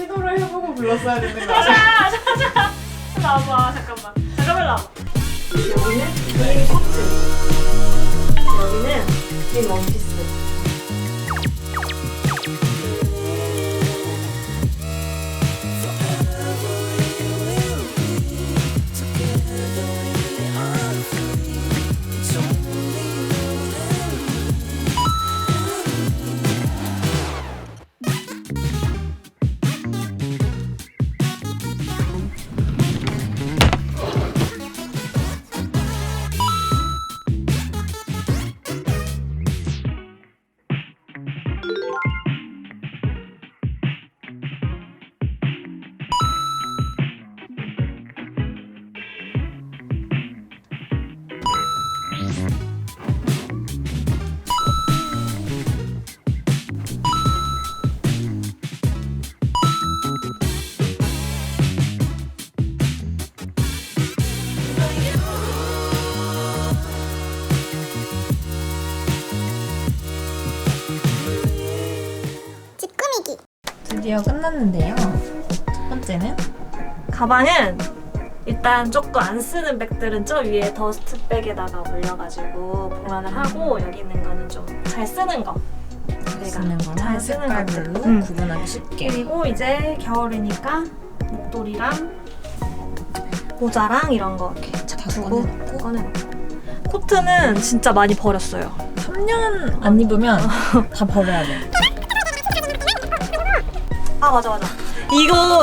시도를 해보고 불렀어야 되는 거 아니야? 자자 나와봐. 잠깐만 나와. 여기는 긴 코트, 여기는 긴 원피스. 드디어 끝났는데요. 첫 번째는 가방은 일단 조금 안 쓰는 백들은 저 위에 더스트백에다가 올려가지고 보관을 하고 여기 있는 거는 좀 잘 쓰는 거. 쓰는 거랑 잘 쓰는 색깔별로 것들. 구분하기 쉽게. 그리고 이제 겨울이니까 목도리랑 모자랑 이런 거 이렇게 다 두고 꺼내놓고. 꺼내놓고. 코트는 진짜 많이 버렸어요. 3년 안 입으면 다 버려야 돼. 아 맞아.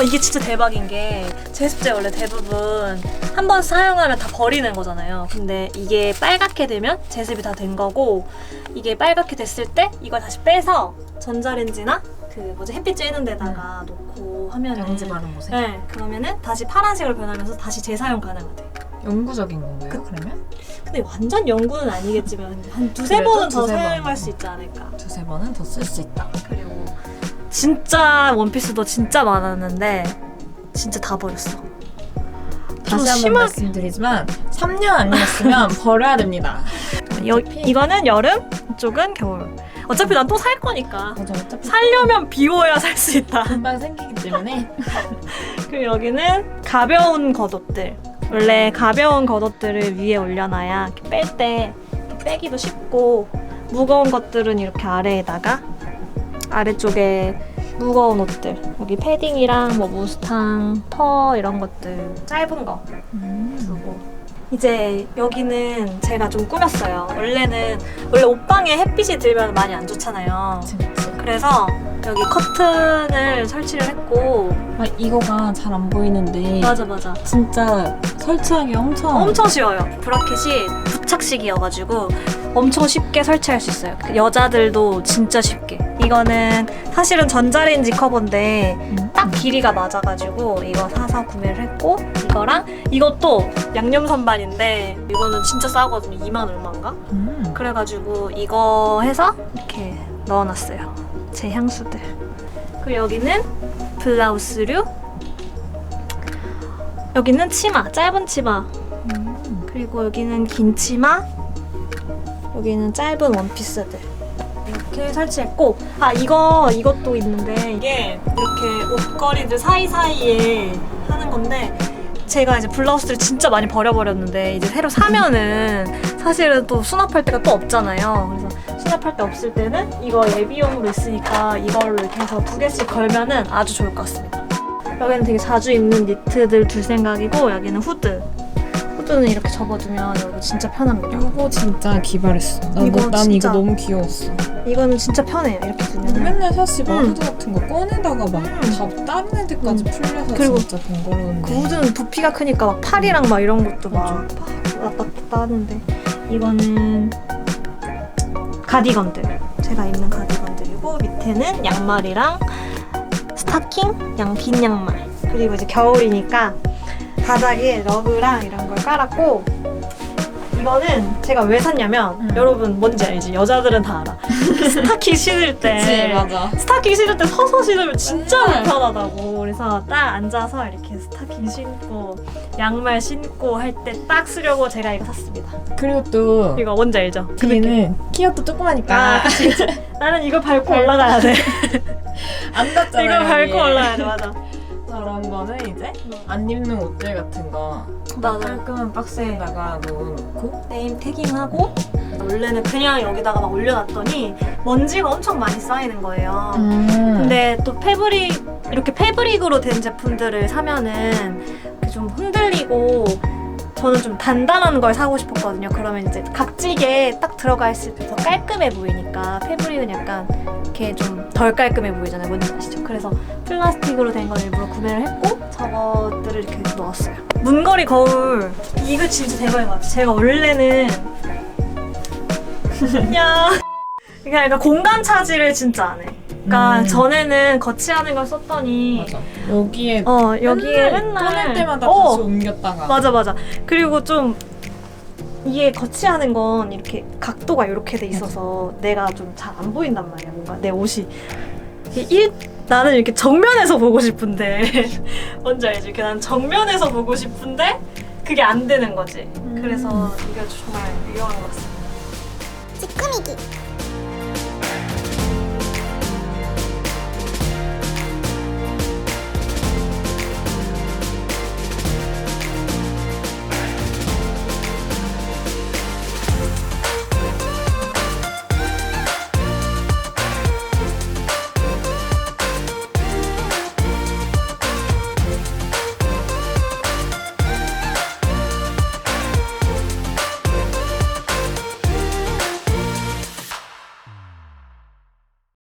이게 진짜 대박인 게 제습제 원래 대부분 한 번 사용하면 다 버리는 거잖아요. 근데 이게 빨갛게 되면 제습이 다 된 거고 이게 빨갛게 됐을 때 이걸 다시 빼서 전자레인지나 그 햇빛 쬐는 데다가 놓고 하면은 양지 바른 곳에. 네, 그러면은 다시 파란색으로 변하면서 다시 재사용 가능하대. 영구적인 건가요? 그러면? 근데 완전 연구는 아니겠지만 한 두세 그래도 번은 더 두세 번. 사용할 수 있지 않을까. 두세 번은 더 쓸 수 있다. 그리고 진짜 원피스도 진짜 많았는데 진짜 다 버렸어. 다시 한번 말씀드리지만 3년 안 입었으면 버려야 됩니다. 이거는 여름, 이쪽은 겨울. 어차피 난 또 살 거니까. 맞아, 어차피 살려면 비워야 살 수 있다. 금방 생기기 때문에. 그리고 여기는 가벼운 겉옷들. 원래 가벼운 겉옷들을 위에 올려놔야 뺄 때 빼기도 쉽고 무거운 것들은 이렇게 아래에다가 아래쪽에 무거운 옷들 여기 패딩이랑 뭐 무스탕, 퍼 이런 것들 짧은 거 두고 이제 여기는 제가 좀 꾸몄어요. 원래 옷방에 햇빛이 들면 많이 안 좋잖아요. 그래서 여기 커튼을 설치를 했고 아, 이거가 잘 안 보이는데 맞아 진짜 설치하기 엄청 쉬워요. 브라켓이 부착식이어가지고 엄청 쉽게 설치할 수 있어요. 여자들도 진짜 쉽게. 이거는 사실은 전자레인지 커버인데 딱 길이가 맞아가지고 이거 사서 구매를 했고 이거랑 이것도 양념 선반인데 이거는 진짜 싸거든요. 2만 얼마인가? 그래가지고 이거 해서 이렇게 넣어놨어요. 제 향수들. 그리고 여기는 블라우스류. 여기는 치마, 짧은 치마. 그리고 여기는 긴 치마. 여기는 짧은 원피스들. 이렇게 설치했고 이것도 있는데 이게 이렇게 옷걸이들 사이사이에 하는 건데 제가 이제 블라우스를 진짜 많이 버려버렸는데 이제 새로 사면은 사실은 또 수납할 데가 또 없잖아요. 그래서 수납할 데 없을 때는 이거 예비용으로 있으니까 이걸로 이렇게 해서 2개씩 걸면은 아주 좋을 것 같습니다. 여기는 되게 자주 입는 니트들 둘 생각이고 여기는 후드. 후드는 이렇게 접어두면 여기 진짜 편합니다. 이거 진짜 기발했어. 난 이거 진짜. 너무 귀여웠어. 이거는 진짜 편해요. 이렇게 두면. 맨날 사실 막 후드 같은 거 꺼내다가 막 다 다른 애들까지 풀려서 그리고 진짜 번거로운데. 그 후드는 부피가 크니까 막 팔이랑 막 이런 것도 막 왔다 갔다 하는데 이거는 가디건들. 제가 입는 가디건들이고 밑에는 양말이랑 스타킹, 긴 양말. 그리고 이제 겨울이니까 바닥에 러그랑 이런 걸 깔았고 이거는 제가 왜 샀냐면 여러분 뭔지 알지? 여자들은 다 알아. 스타킹 신을 때 그치, 맞아. 스타킹 신을 때 서서 신으면 진짜 맨날. 불편하다고. 그래서 딱 앉아서 이렇게 스타킹 신고 양말 신고 할 때 딱 쓰려고 제가 이거 샀습니다. 그리고 또 이거 뭔지 알죠? 뒤에는 키가 또 조그마니까 아, 그치. 나는 이거 밟고 올라가야 돼. 안 닿잖아요. 이거 밟고 위에. 올라가야 돼, 맞아. 저런 거는 이제 안 입는 옷들 같은 거 맞아. 깔끔한 박스에다가 넣어놓고 네임 태깅하고 원래는 그냥 여기다가 막 올려놨더니 먼지가 엄청 많이 쌓이는 거예요. 근데 또 이렇게 패브릭으로 된 제품들을 사면은 좀 흔들리고 저는 좀 단단한 걸 사고 싶었거든요. 그러면 이제 각지게 딱 들어가 있을 때 더 깔끔해 보이니까 패브릭은 약간 이렇게 좀 덜 깔끔해 보이잖아요. 뭔지 아시죠? 그래서 플라스틱으로 된 걸 일부러 구매를 했고 저것들을 이렇게 넣었어요. 문거리 거울 이거 진짜 대박인 것 같아요. 제가 원래는 야 그러니까 공간 차지를 진짜 안 해. 그러니까 전에는 거치하는 걸 썼더니 맞아. 여기에 여기에 꺼낼 맨날 때마다 다시 옮겼다가 맞아. 그리고 좀 이게 거치하는 건 이렇게 각도가 이렇게 돼 있어서 내가 좀 잘 안 보인단 말이야. 뭔가 내 옷이 나는 이렇게 정면에서 보고 싶은데 뭔지 알지? 이렇게 난 정면에서 보고 싶은데 그게 안 되는 거지. 그래서 이게 정말 유용한 것 같습니다. 찌끄미기